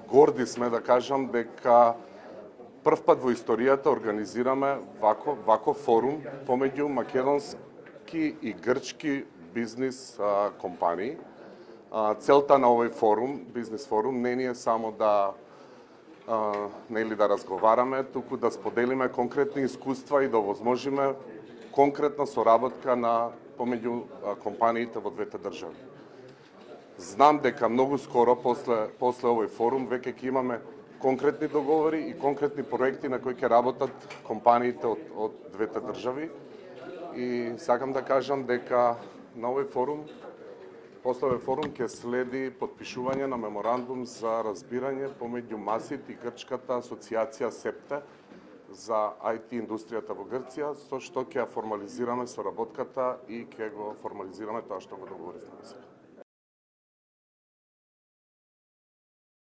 горди сме да кажам дека прв пат во историјата организираме вако форум помеѓу македонски и грчки бизнис компании. Целта на овој форум, бизнис форум, не е само да да разговараме, туку да споделиме конкретни искуства и да овозможиме конкретна соработка помеѓу компаниите во двете држави. Знам дека многу скоро после овој форум веќе ќе имаме конкретни договори и конкретни проекти на кои ќе работат компаниите од двете држави. И сакам да кажам дека на овој форум, после овој форум ќе следи потпишување на меморандум за разбирање помеѓу МАСИТ и Грчката асоциација СЕПТЕ за IT индустријата во Грција, со што ќе формализираме соработката и ќе го формализираме тоа што го договоривме.